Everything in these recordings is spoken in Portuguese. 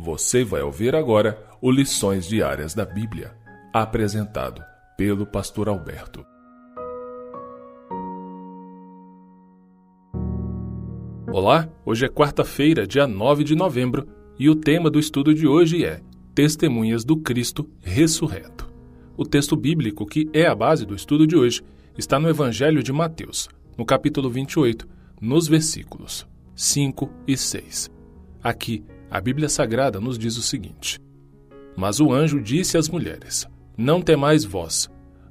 Você vai ouvir agora o Lições Diárias da Bíblia, apresentado pelo Pastor Alberto. Olá, hoje é quarta-feira, dia 9 de novembro, e o tema do estudo de hoje é Testemunhas do Cristo Ressurreto. O texto bíblico que é a base do estudo de hoje está no Evangelho de Mateus, no capítulo 28, nos versículos 5 e 6. Aqui, a Bíblia Sagrada nos diz o seguinte: Mas o anjo disse às mulheres: Não temais vós,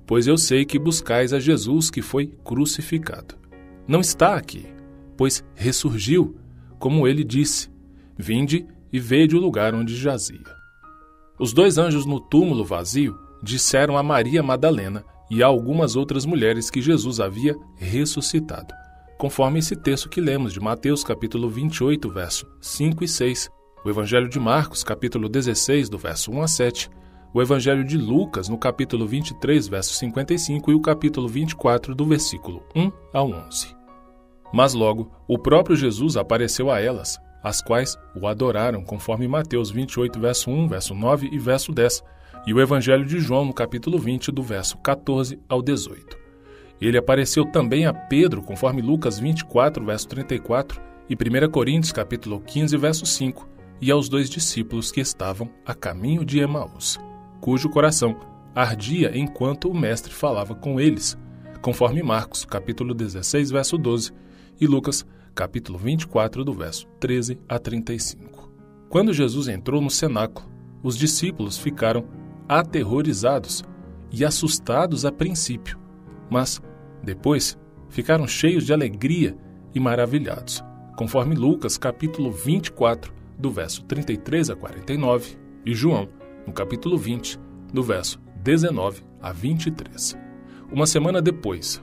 pois eu sei que buscais a Jesus que foi crucificado. Não está aqui, pois ressurgiu, como ele disse. Vinde e vede o lugar onde jazia. Os dois anjos no túmulo vazio disseram a Maria Madalena e a algumas outras mulheres que Jesus havia ressuscitado, conforme esse texto que lemos de Mateus capítulo 28, verso 5 e 6, o Evangelho de Marcos capítulo 16, do verso 1 a 7, o Evangelho de Lucas no capítulo 23, verso 55 e o capítulo 24, do versículo 1 ao 11. Mas logo, o próprio Jesus apareceu a elas, as quais o adoraram, conforme Mateus 28, verso 1, verso 9 e verso 10, e o Evangelho de João no capítulo 20, do verso 14 ao 18. Ele apareceu também a Pedro, conforme Lucas 24, verso 34, e 1 Coríntios capítulo 15, verso 5, e aos dois discípulos que estavam a caminho de Emaús, cujo coração ardia enquanto o mestre falava com eles, conforme Marcos capítulo 16, verso 12, e Lucas capítulo 24, do verso 13 a 35. Quando Jesus entrou no cenáculo, os discípulos ficaram aterrorizados e assustados a princípio, mas depois ficaram cheios de alegria e maravilhados, conforme Lucas capítulo 24, do verso 33 a 49, e João, no capítulo 20, do verso 19 a 23. Uma semana depois,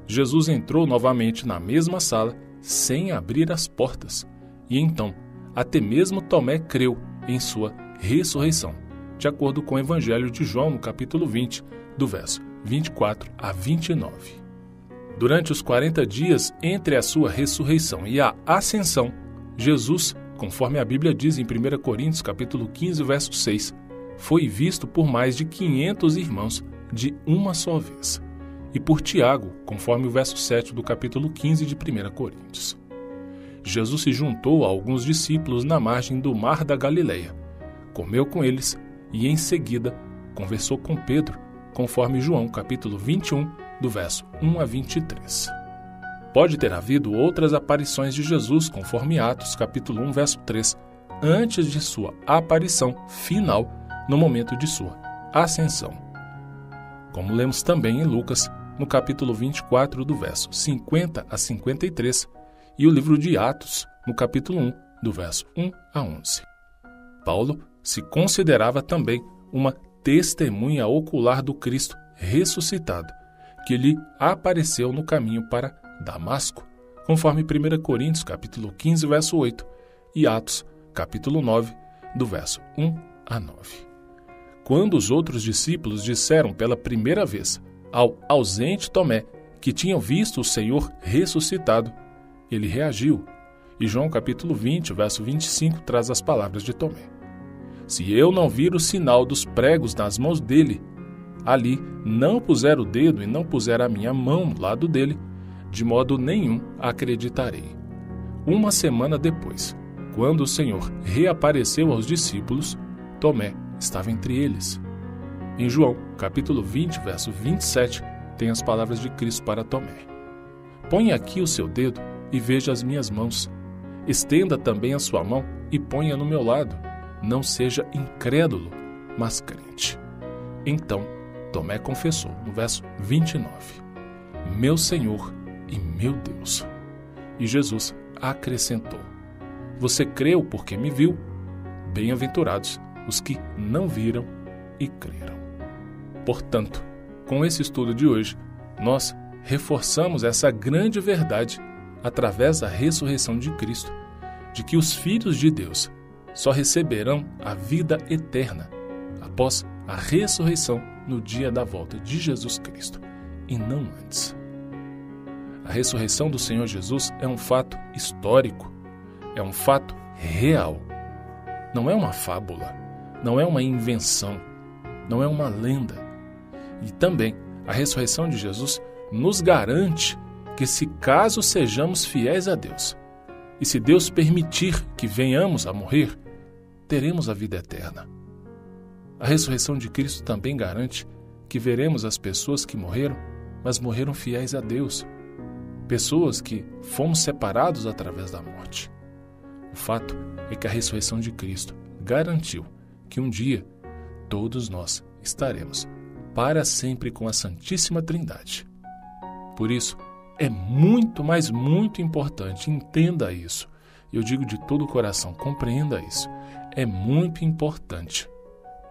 Jesus entrou novamente na mesma sala sem abrir as portas, e então até mesmo Tomé creu em sua ressurreição, de acordo com o Evangelho de João, no capítulo 20, do verso 24 a 29. Durante os 40 dias entre a sua ressurreição e a ascensão, Jesus, conforme a Bíblia diz em 1 Coríntios capítulo 15, verso 6, foi visto por mais de 500 irmãos de uma só vez, e por Tiago, conforme o verso 7 do capítulo 15 de 1 Coríntios. Jesus se juntou a alguns discípulos na margem do mar da Galileia, comeu com eles e, em seguida, conversou com Pedro, conforme João capítulo 21, do verso 1 a 23. Pode ter havido outras aparições de Jesus, conforme Atos capítulo 1, verso 3, antes de sua aparição final no momento de sua ascensão. Como lemos também em Lucas, no capítulo 24, do verso 50 a 53, e o livro de Atos, no capítulo 1, do verso 1 a 11. Paulo se considerava também uma testemunha ocular do Cristo ressuscitado, que lhe apareceu no caminho para Damasco, conforme 1 Coríntios capítulo 15, verso 8, e Atos, capítulo 9, do verso 1 a 9. Quando os outros discípulos disseram pela primeira vez ao ausente Tomé que tinham visto o Senhor ressuscitado, ele reagiu, e João capítulo 20, verso 25, traz as palavras de Tomé: Se eu não vir o sinal dos pregos nas mãos dele, ali não puser o dedo e não puser a minha mão no lado dele, de modo nenhum acreditarei. Uma semana depois, quando o Senhor reapareceu aos discípulos, Tomé estava entre eles. Em João, capítulo 20, verso 27, tem as palavras de Cristo para Tomé: Ponha aqui o seu dedo e veja as minhas mãos. Estenda também a sua mão e ponha no meu lado. Não seja incrédulo, mas crente. Então, Tomé confessou, no verso 29, Meu Senhor e meu Deus. E Jesus acrescentou: Você creu porque me viu? Bem-aventurados os que não viram e creram. Portanto, com esse estudo de hoje, nós reforçamos essa grande verdade através da ressurreição de Cristo, de que os filhos de Deus só receberão a vida eterna após a ressurreição no dia da volta de Jesus Cristo, e não antes. A ressurreição do Senhor Jesus é um fato histórico, é um fato real. não é uma fábula, não é uma invenção, não é uma lenda. E também a ressurreição de Jesus nos garante que, se caso sejamos fiéis a Deus, e se Deus permitir que venhamos a morrer, teremos a vida eterna. A ressurreição de Cristo também garante que veremos as pessoas que morreram, mas morreram fiéis a Deus. Pessoas que fomos separados através da morte. O fato é que a ressurreição de Cristo garantiu que um dia todos nós estaremos para sempre com a Santíssima Trindade. Por isso, é muito, mas muito importante, entenda isso. Eu digo de todo o coração, compreenda isso. É muito importante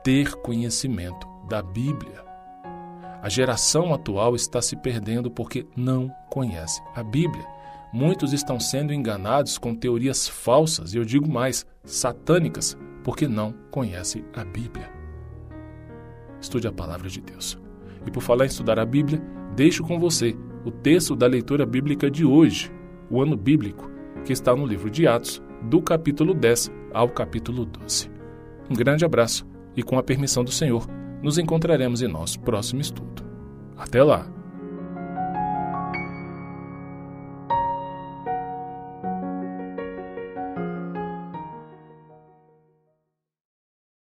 ter conhecimento da Bíblia. A geração atual está se perdendo porque não conhece a Bíblia. Muitos estão sendo enganados com teorias falsas, e eu digo mais, satânicas, porque não conhecem a Bíblia. Estude a palavra de Deus. E por falar em estudar a Bíblia, deixo com você o texto da leitura bíblica de hoje, o ano bíblico, que está no livro de Atos, do capítulo 10 ao capítulo 12. Um grande abraço e, com a permissão do Senhor, nos encontraremos em nosso próximo estudo. Até lá!